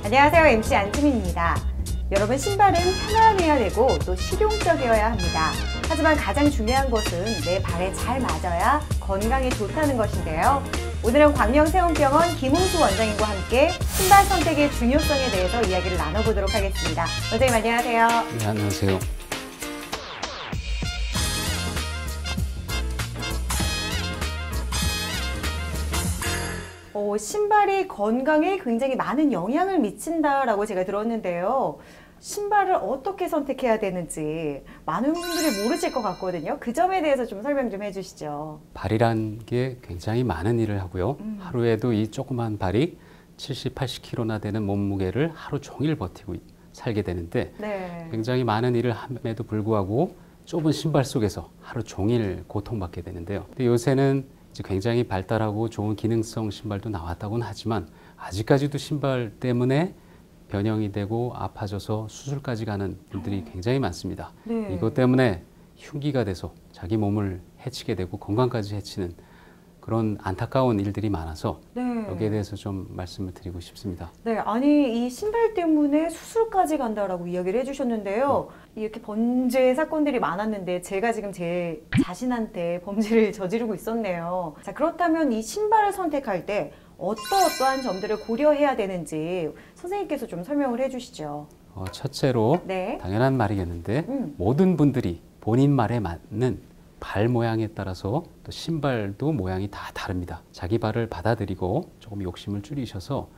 안녕하세요. MC 안수민입니다. 여러분, 신발은 편안해야 되고 또 실용적이어야 합니다. 하지만 가장 중요한 것은 내 발에 잘 맞아야 건강에 좋다는 것인데요. 오늘은 광명세운병원 김홍수 원장님과 함께 신발 선택의 중요성에 대해서 이야기를 나눠보도록 하겠습니다. 원장님 안녕하세요. 네, 안녕하세요. 신발이 건강에 굉장히 많은 영향을 미친다라고 제가 들었는데요. 신발을 어떻게 선택해야 되는지 많은 분들이 모르실 것 같거든요. 그 점에 대해서 좀 설명 좀 해주시죠. 발이란 게 굉장히 많은 일을 하고요. 하루에도 이 조그만 발이 70, 80kg나 되는 몸무게를 하루 종일 버티고 살게 되는데 네. 굉장히 많은 일을 함에도 불구하고 좁은 신발 속에서 하루 종일 고통받게 되는데요. 근데 요새는 이제 굉장히 발달하고 좋은 기능성 신발도 나왔다고는 하지만 아직까지도 신발 때문에 변형이 되고 아파져서 수술까지 가는 분들이 굉장히 많습니다. 네. 이것 때문에 흉기가 돼서 자기 몸을 해치게 되고 건강까지 해치는 그런 안타까운 일들이 많아서 네. 여기에 대해서 좀 말씀을 드리고 싶습니다. 네, 아니 이 신발 때문에 수술까지 간다라고 이야기를 해주셨는데요. 이렇게 범죄 사건들이 많았는데 제가 지금 제 자신한테 범죄를 저지르고 있었네요. 자, 그렇다면 이 신발을 선택할 때 어떠한 점들을 고려해야 되는지 선생님께서 좀 설명을 해주시죠. 첫째로 네. 당연한 말이겠는데 모든 분들이 본인 말에 맞는 발 모양에 따라서 또 신발도 모양이 다 다릅니다. 자기 발을 받아들이고 조금 욕심을 줄이셔서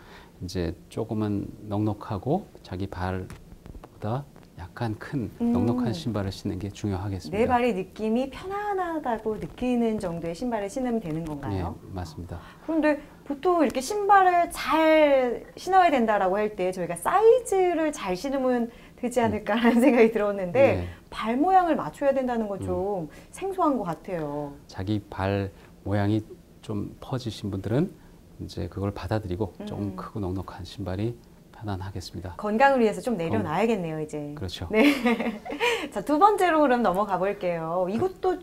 이제 조금은 넉넉하고 자기 발보다 약간 큰 넉넉한 신발을 신는 게 중요하겠습니다. 내 발의 느낌이 편안하다고 느끼는 정도의 신발을 신으면 되는 건가요? 네, 맞습니다. 그런데 보통 이렇게 신발을 잘 신어야 된다라고 할 때 저희가 사이즈를 잘 신으면 되지 않을까라는 생각이 들었는데 네. 발 모양을 맞춰야 된다는 건 좀 생소한 것 같아요. 자기 발 모양이 좀 퍼지신 분들은 이제 그걸 받아들이고 조금 크고 넉넉한 신발이 편안하겠습니다. 건강을 위해서 좀 내려놔야겠네요, 이제. 그렇죠. 네. 자, 두 번째로 그럼 넘어가 볼게요. 이것도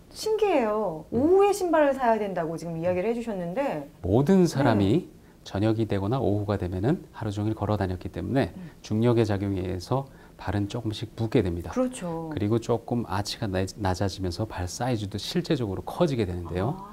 신기해요. 오후에 신발을 사야 된다고 지금 이야기를 해주셨는데 모든 사람이 저녁이 되거나 오후가 되면은 하루 종일 걸어 다녔기 때문에 중력의 작용에 의해서 발은 조금씩 붓게 됩니다. 그렇죠. 그리고 조금 아치가 낮아지면서 발 사이즈도 실제적으로 커지게 되는데요.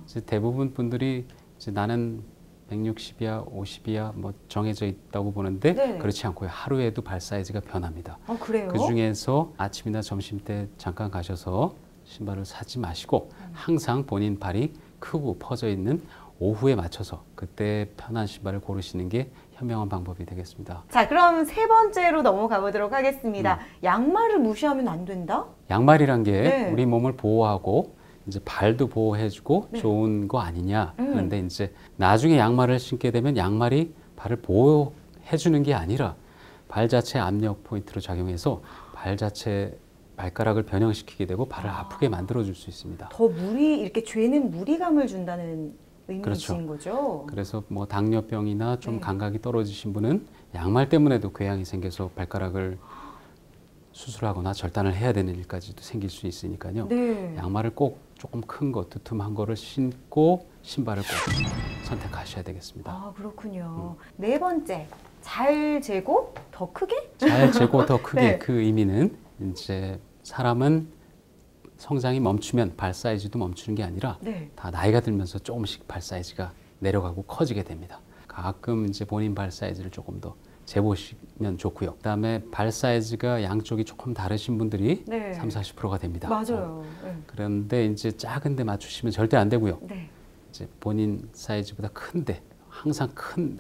이제 대부분 분들이 이제 나는 160이야, 50이야 뭐 정해져 있다고 보는데 네. 그렇지 않고요. 하루에도 발 사이즈가 변합니다. 그래요? 그 중에서 아침이나 점심 때 잠깐 가셔서 신발을 사지 마시고 항상 본인 발이 크고 퍼져 있는 오후에 맞춰서 그때 편한 신발을 고르시는 게 현명한 방법이 되겠습니다. 자, 그럼 세 번째로 넘어가 보도록 하겠습니다. 양말을 무시하면 안 된다? 양말이란 게 네. 우리 몸을 보호하고 이제 발도 보호해주고 좋은 거 아니냐 하는데 이제 나중에 양말을 신게 되면 양말이 발을 보호해주는 게 아니라 발 자체 압력 포인트로 작용해서 발 자체 발가락을 변형시키게 되고 발을 아프게 만들어줄 수 있습니다. 더 이렇게 죄는 무리감을 준다는 의미이신 거죠? 그래서 뭐 당뇨병이나 좀 감각이 떨어지신 분은 양말 때문에도 궤양이 생겨서 발가락을 수술하거나 절단을 해야 되는 일까지도 생길 수 있으니까요. 네. 양말을 꼭 조금 큰 거, 두툼한 거를 신고 신발을 꼭 선택하셔야 되겠습니다. 아, 그렇군요. 네 번째, 잘 재고 더 크게? 잘 재고 더 크게 네. 그 의미는 이제 사람은 성장이 멈추면 발 사이즈도 멈추는 게 아니라 다 나이가 들면서 조금씩 발 사이즈가 내려가고 커지게 됩니다. 가끔 이제 본인 발 사이즈를 조금 더 재보시면 좋고요. 그다음에 발 사이즈가 양쪽이 조금 다르신 분들이 30, 40%가 됩니다. 맞아요. 그런데 이제 작은 데 맞추시면 절대 안 되고요. 네. 이제 본인 사이즈보다 큰데 항상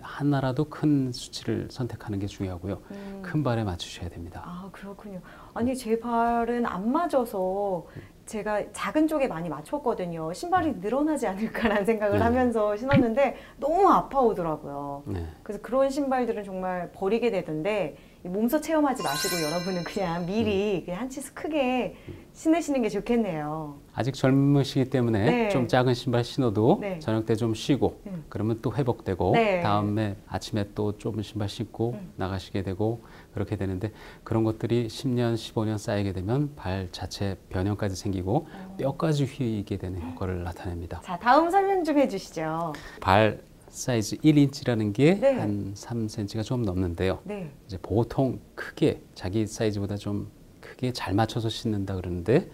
하나라도 큰 수치를 선택하는 게 중요하고요. 큰 발에 맞추셔야 됩니다. 아, 그렇군요. 아니, 제 발은 안 맞아서 제가 작은 쪽에 많이 맞췄거든요. 신발이 늘어나지 않을까라는 생각을 하면서 신었는데 너무 아파오더라고요. 그래서 그런 신발들은 정말 버리게 되던데 몸소 체험하지 마시고 여러분은 그냥 미리 그냥 한 치수 크게 신으시는 게 좋겠네요. 아직 젊으시기 때문에 좀 작은 신발 신어도 저녁 때 좀 쉬고 그러면 또 회복되고 다음에 아침에 또 좁은 신발 신고 나가시게 되고 그렇게 되는데 그런 것들이 10년, 15년 쌓이게 되면 발 자체 변형까지 생기고 뼈까지 휘게 되는 효과를 나타냅니다. 자, 다음 설명 좀 해주시죠. 발 사이즈 1인치라는 게 네. 한 3cm가 좀 넘는데요. 네. 이제 보통 크게 자기 사이즈보다 좀 크게 잘 맞춰서 신는다 그러는데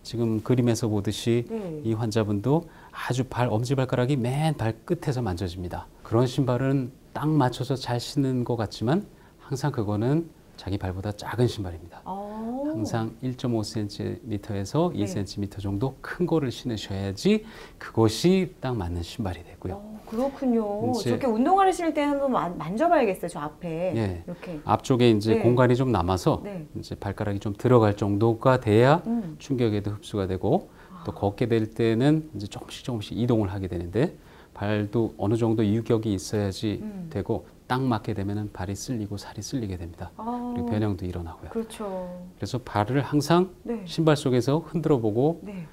지금 그림에서 보듯이 네. 이 환자분도 아주 엄지발가락이 맨 발끝에서 만져집니다. 그런 신발은 딱 맞춰서 잘 신는 것 같지만 항상 그거는 자기 발보다 작은 신발입니다. 항상 1.5cm에서 네. 2cm 정도 큰 거를 신으셔야지 그것이 딱 맞는 신발이 되고요. 그렇군요. 이제 저렇게 운동화를 신을 때 한번 만져봐야겠어요. 저 앞에. 예, 이렇게. 앞쪽에 이제 네. 공간이 좀 남아서 네. 이제 발가락이 좀 들어갈 정도가 돼야 충격에도 흡수가 되고 또 걷게 될 때는 이제 조금씩 이동을 하게 되는데 발도 어느 정도 유격이 있어야지 되고 딱 맞게 되면은 발이 쓸리고 살이 쓸리게 됩니다. 그리고 변형도 일어나고요. 그렇죠. 그래서 발을 항상 네. 신발 속에서 흔들어 보고 네.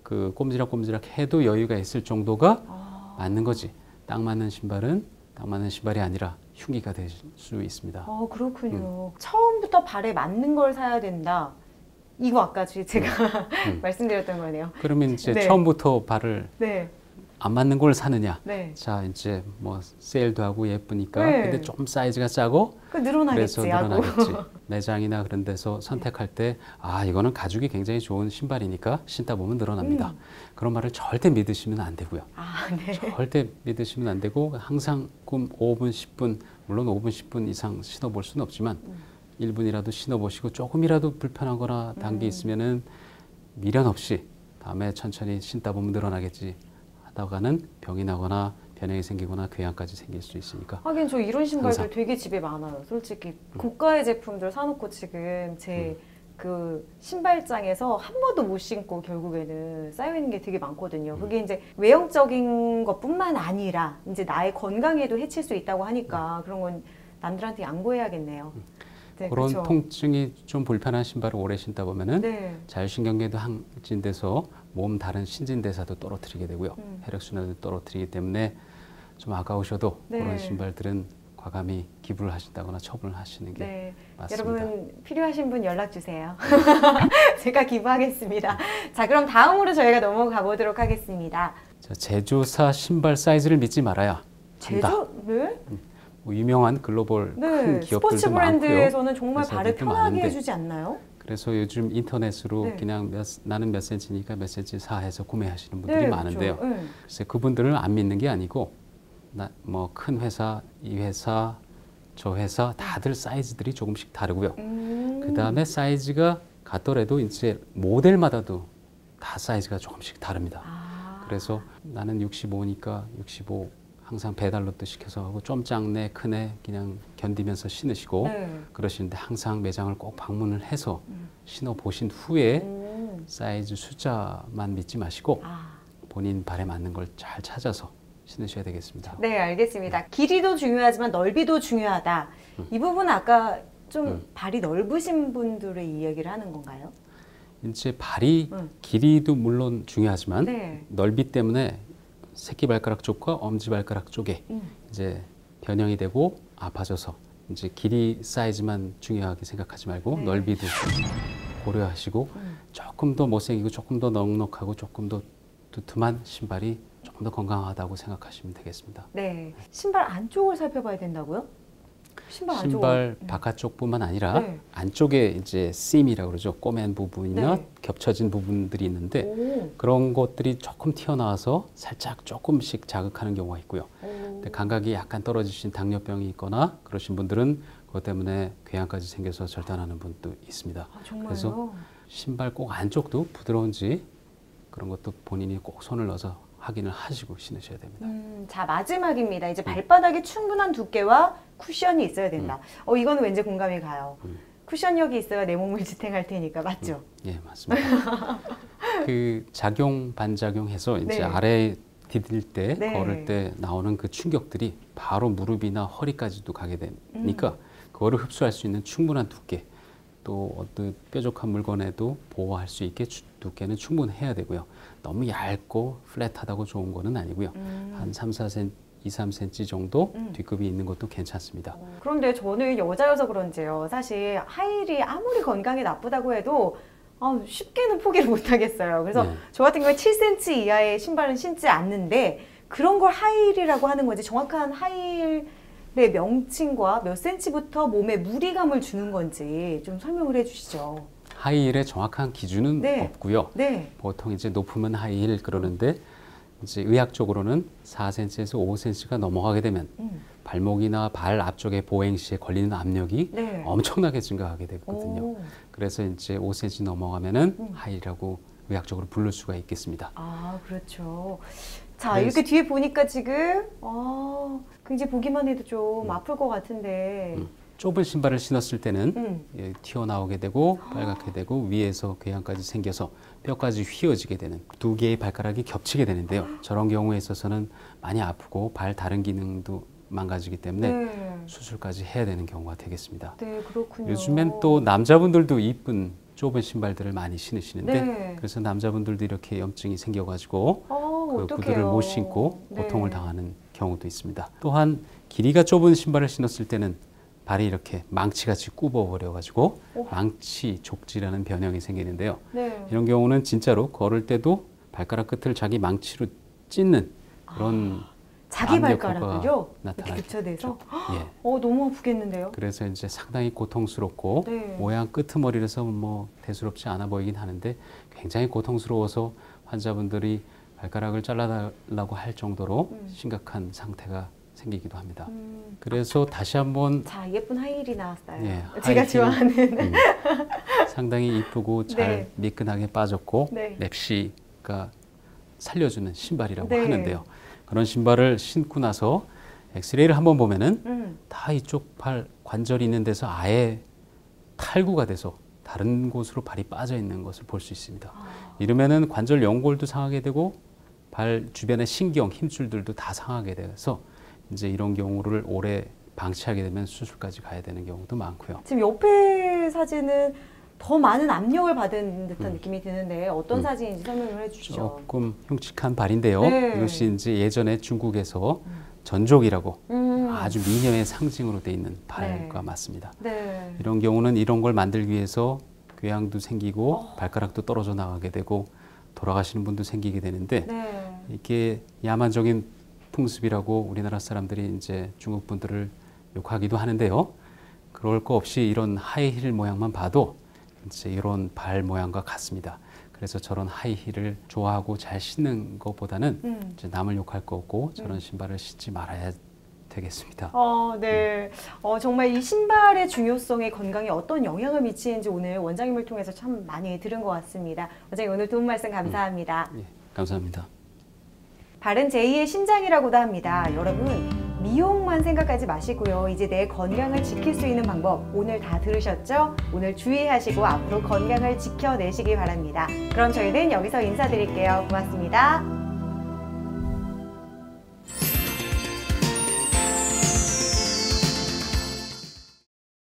그 꼼지락꼼지락 해도 여유가 있을 정도가 맞는 거지. 딱 맞는 신발은 딱 맞는 신발이 아니라 흉기가 될 수 있습니다. 그렇군요. 처음부터 발에 맞는 걸 사야 된다. 이거 아까 제가 말씀드렸던 거네요. 그러면 이제 네. 처음부터 발을 네. 안 맞는 걸 사느냐? 네. 자, 이제 뭐 세일도 하고 예쁘니까 네. 근데 좀 사이즈가 작고 늘어나겠지 그래서 하고. 늘어나겠지. 매장이나 그런 데서 선택할 때 이거는 가죽이 굉장히 좋은 신발이니까 신다 보면 늘어납니다. 그런 말을 절대 믿으시면 안 되고요. 네. 절대 믿으시면 안 되고 항상 5분, 10분 물론 5분, 10분 이상 신어볼 수는 없지만 1분이라도 신어보시고 조금이라도 불편하거나 단게 있으면은 미련 없이 다음에 천천히 신다 보면 늘어나겠지 하다가는 병이 나거나 변형이 생기거나 궤양까지 생길 수 있으니까. 하긴 저 이런 신발들 항상. 되게 집에 많아요. 솔직히 고가의 제품들 사놓고 지금 제 그 신발장에서 한 번도 못 신고 결국에는 쌓여 있는 게 되게 많거든요. 그게 이제 외형적인 것뿐만 아니라 이제 나의 건강에도 해칠 수 있다고 하니까 그런 건 남들한테 양보해야겠네요. 네, 그런 그렇죠. 통증이 좀 불편한 신발을 오래 신다 보면은 네. 자율신경계도 항진돼서 몸 다른 신진대사도 떨어뜨리게 되고요. 혈액순환도 떨어뜨리기 때문에 좀 아까우셔도 네. 그런 신발들은 과감히 기부를 하신다거나 처분을 하시는 게 네. 맞습니다. 여러분 필요하신 분 연락 주세요. 제가 기부하겠습니다. 자, 그럼 다음으로 저희가 넘어가 보도록 하겠습니다. 자, 제조사 신발 사이즈를 믿지 말아야 한다. 네? 뭐 유명한 글로벌 큰 기업들도 스포츠 브랜드에서는 정말 발을 회사들도 편하게 많은데 해주지 않나요? 그래서 요즘 인터넷으로 네. 그냥 나는 몇 센치니까 몇 센치 사 해서 구매하시는 분들이 많은데요. 그렇죠. 네. 그래서 그분들을 안 믿는 게 아니고 뭐 큰 회사, 이 회사, 저 회사 다들 사이즈들이 조금씩 다르고요. 그 다음에 사이즈가 같더라도 이제 모델마다도 다 사이즈가 조금씩 다릅니다. 그래서 나는 65니까 65 항상 배달로도 시켜서 하고 좀 작네 크네 그냥 견디면서 신으시고 그러시는데 항상 매장을 꼭 방문을 해서 신어 보신 후에 사이즈 숫자만 믿지 마시고 본인 발에 맞는 걸 잘 찾아서 신으셔야 되겠습니다. 네, 알겠습니다. 길이도 중요하지만 넓이도 중요하다. 이 부분은 아까 좀 발이 넓으신 분들의 이야기를 하는 건가요? 이제 발이 길이도 물론 중요하지만 네. 넓이 때문에 새끼발가락 쪽과 엄지발가락 쪽에 이제 변형이 되고 아파져서 이제 길이 사이즈만 중요하게 생각하지 말고 넓이도 고려하시고 조금 더 못생기고 조금 더 넉넉하고 조금 더 두툼한 신발이 조금 더 건강하다고 생각하시면 되겠습니다. 네, 신발 안쪽을 살펴봐야 된다고요? 신발 바깥쪽뿐만 아니라 안쪽에 이제 sim이라고 그러죠. 꼬맨 부분이나 겹쳐진 부분들이 있는데 그런 것들이 조금 튀어나와서 살짝 조금씩 자극하는 경우가 있고요. 근데 감각이 약간 떨어지신 당뇨병이 있거나 그러신 분들은 그것 때문에 궤양까지 생겨서 절단하는 분도 있습니다. 정말요? 그래서 신발 꼭 안쪽도 부드러운지 그런 것도 본인이 꼭 손을 넣어서 확인을 하시고 신으셔야 됩니다. 자, 마지막입니다. 이제 발바닥에 충분한 두께와 쿠션이 있어야 된다. 이거는 왠지 공감이 가요. 쿠션력이 있어야 내 몸을 지탱할 테니까 맞죠? 예, 맞습니다. 그 작용 반작용해서 이제 아래 디딜 때 걸을 때 나오는 그 충격들이 바로 무릎이나 허리까지도 가게 되니까 그거를 흡수할 수 있는 충분한 두께 또 어떤 뾰족한 물건에도 보호할 수 있게 두께는 충분해야 되고요. 너무 얇고 플랫하다고 좋은 거는 아니고요. 한 3, 3cm 정도 뒷급이 있는 것도 괜찮습니다. 그런데 저는 여자여서 그런지요. 사실 하이힐이 아무리 건강에 나쁘다고 해도 쉽게는 포기를 못 하겠어요. 그래서 저 같은 경우에 7cm 이하의 신발은 신지 않는데 그런 걸 하이힐이라고 하는 건지 정확한 하이힐의 명칭과 몇 센치부터 몸에 무리감을 주는 건지 좀 설명을 해주시죠. 하이힐의 정확한 기준은 네. 없고요. 네. 보통 이제 높으면 하이힐 그러는데 이제 의학적으로는 4cm에서 5cm가 넘어가게 되면 발목이나 발 앞쪽에 보행 시에 걸리는 압력이 네. 엄청나게 증가하게 되거든요. 오. 그래서 이제 5cm 넘어가면은 하이힐이라고 의학적으로 부를 수가 있겠습니다. 아, 그렇죠. 자, 이렇게 뒤에 보니까 지금 굉장히 보기만 해도 좀 아플 것 같은데. 좁은 신발을 신었을 때는 튀어나오게 되고 빨갛게 되고 위에서 궤양까지 생겨서 뼈까지 휘어지게 되는 두 개의 발가락이 겹치게 되는데요. 저런 경우에 있어서는 많이 아프고 발 다른 기능도 망가지기 때문에 네. 수술까지 해야 되는 경우가 되겠습니다. 네, 그렇군요. 요즘엔 또 남자분들도 이쁜 좁은 신발들을 많이 신으시는데 네. 그래서 남자분들도 이렇게 염증이 생겨가지고 그 구두를 못 신고 고통을 당하는 경우도 있습니다. 또한 길이가 좁은 신발을 신었을 때는 발이 이렇게 망치같이 굽어버려가지고 망치 족지라는 변형이 생기는데요. 네. 이런 경우는 진짜로 걸을 때도 발가락 끝을 자기 망치로 찢는 그런 자기 발가락을요? 이렇게 나타나죠. 교차돼서? 예. 너무 아프겠는데요? 그래서 이제 상당히 고통스럽고 네. 모양 끄트머리라서 뭐 대수롭지 않아 보이긴 하는데 굉장히 고통스러워서 환자분들이 발가락을 잘라달라고 할 정도로 심각한 상태가 생기기도 합니다. 그래서 다시 한번 자, 예쁜 하이힐이 나왔어요. 예, 제가 하이힐, 좋아하는. 상당히 이쁘고 잘 네. 미끈하게 빠졌고 네. 맵시가 살려주는 신발이라고 네. 하는데요. 그런 신발을 신고 나서 엑스레이를 한번 보면은 다 이쪽 발 관절이 있는 데서 아예 탈구가 돼서 다른 곳으로 발이 빠져 있는 것을 볼 수 있습니다. 이러면은 관절 연골도 상하게 되고 발 주변의 신경, 힘줄들도 다 상하게 돼서 이제 이런 경우를 오래 방치하게 되면 수술까지 가야 되는 경우도 많고요. 지금 옆에 사진은 더 많은 압력을 받은 듯한 느낌이 드는데 어떤 사진인지 설명을 해주시죠. 조금 흉측한 발인데요. 네. 이것이 이제 예전에 중국에서 전족이라고 아주 미녀의 상징으로 돼 있는 발과 맞습니다. 네. 이런 경우는 이런 걸 만들기 위해서 궤양도 생기고 발가락도 떨어져 나가게 되고 돌아가시는 분도 생기게 되는데 네. 이게 야만적인 풍습이라고 우리나라 사람들이 이제 중국 분들을 욕하기도 하는데요. 그럴 거 없이 이런 하이힐 모양만 봐도 이제 이런 발 모양과 같습니다. 그래서 저런 하이힐을 좋아하고 잘 신는 것보다는 이제 남을 욕할 거 없고 저런 신발을 신지 말아야 되겠습니다. 네. 정말 이 신발의 중요성에 건강에 어떤 영향을 미치는지 오늘 원장님을 통해서 참 많이 들은 것 같습니다. 원장님 오늘 도움 말씀 감사합니다. 예, 감사합니다. 발은 제2의 심장이라고도 합니다. 여러분 미용만 생각하지 마시고요. 이제 내 건강을 지킬 수 있는 방법 오늘 다 들으셨죠? 오늘 주의하시고 앞으로 건강을 지켜내시기 바랍니다. 그럼 저희는 여기서 인사드릴게요. 고맙습니다.